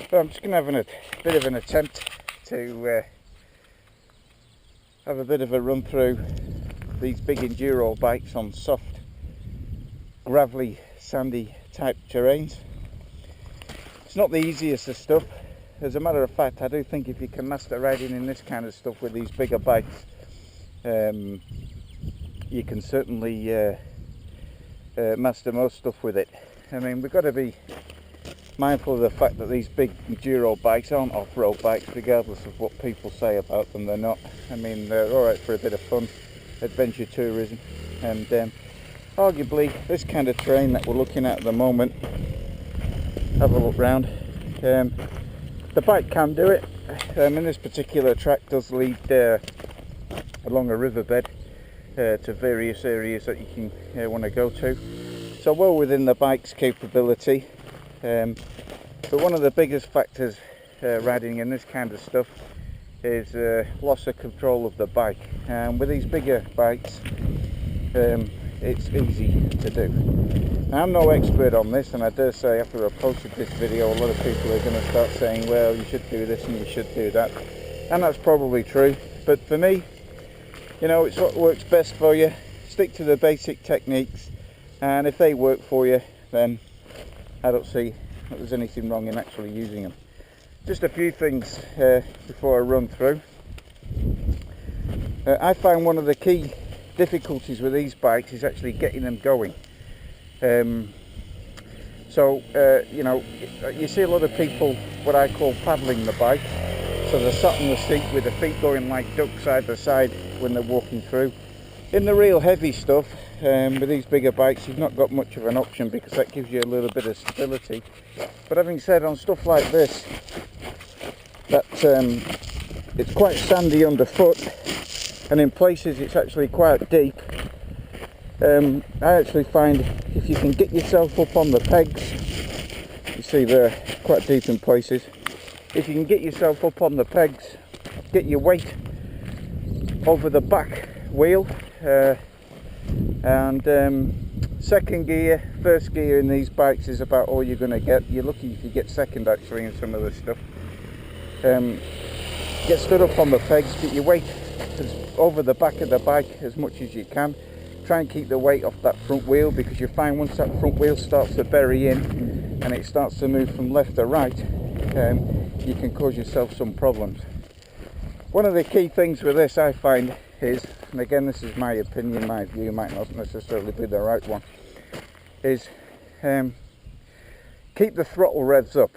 So I'm just going to have a bit of an attempt to have a bit of a run through these big enduro bikes on soft, gravelly, sandy type terrains. It's not the easiest of stuff. As a matter of fact, I do think if you can master riding in this kind of stuff with these bigger bikes, you can certainly master most stuff with it. I mean, we've got to be mindful of the fact that these big enduro bikes aren't off-road bikes, regardless of what people say about them. They're not. I mean, they're alright for a bit of fun, adventure tourism, and arguably this kind of terrain that we're looking at the moment, have a look round, the bike can do it. In this particular track does lead along a riverbed to various areas that you can want to go to, so well within the bike's capability. But one of the biggest factors riding in this kind of stuff is loss of control of the bike, and with these bigger bikes it's easy to do. Now, I'm no expert on this, and I dare say after I posted this video a lot of people are going to start saying, well, you should do this and you should do that, and that's probably true, but for me, you know, it's what works best for you. Stick to the basic techniques, and if they work for you, then I don't see that there's anything wrong in actually using them. Just a few things before I run through. I find one of the key difficulties with these bikes is actually getting them going. You know, you see a lot of people what I call paddling the bike, so they're sat on the seat with the feet going like ducks side to side when they're walking through. In the real heavy stuff, with these bigger bikes, you've not got much of an option because that gives you a little bit of stability. But having said, on stuff like this, that it's quite sandy underfoot, and in places it's actually quite deep. I actually find if you can get yourself up on the pegs, you see they're quite deep in places, if you can get yourself up on the pegs, get your weight over the back wheel, and second gear, first gear in these bikes is about all you're going to get. You're lucky if you get second actually in some of this stuff. Get stood up on the pegs, get your weight over the back of the bike as much as you can. Try and keep the weight off that front wheel, because you find once that front wheel starts to bury in and it starts to move from left to right, you can cause yourself some problems. One of the key things with this I find is, and again this is my opinion, my view might not necessarily be the right one, is keep the throttle revs up.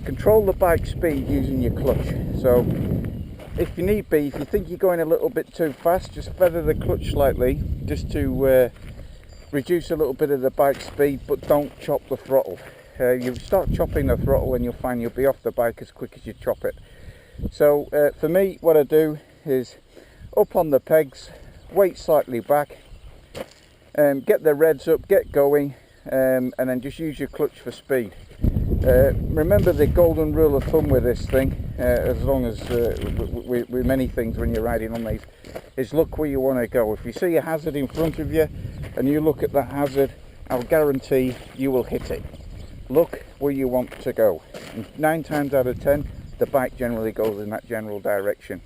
Control the bike speed using your clutch. So if you need be, if you think you're going a little bit too fast, just feather the clutch slightly just to reduce a little bit of the bike speed, but don't chop the throttle. You start chopping the throttle and you'll find you'll be off the bike as quick as you chop it. So for me, what I do is up on the pegs, weight slightly back, get the revs up, get going, and then just use your clutch for speed. Remember the golden rule of thumb with this thing, as long as with many things when you're riding on these, is look where you want to go. If you see a hazard in front of you and you look at that hazard, I'll guarantee you will hit it. Look where you want to go. And 9 times out of 10, the bike generally goes in that general direction.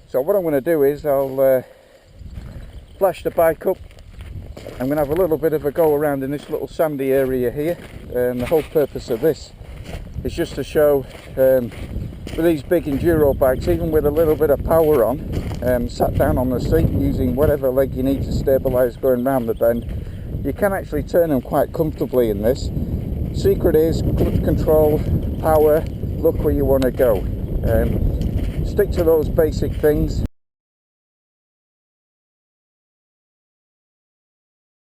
So what I'm going to do is I'll flash the bike up. I'm going to have a little bit of a go around in this little sandy area here, and the whole purpose of this is just to show with these big enduro bikes, even with a little bit of power on, sat down on the seat using whatever leg you need to stabilise going round the bend, you can actually turn them quite comfortably in this. Secret is clutch control, power, look where you want to go. Stick to those basic things.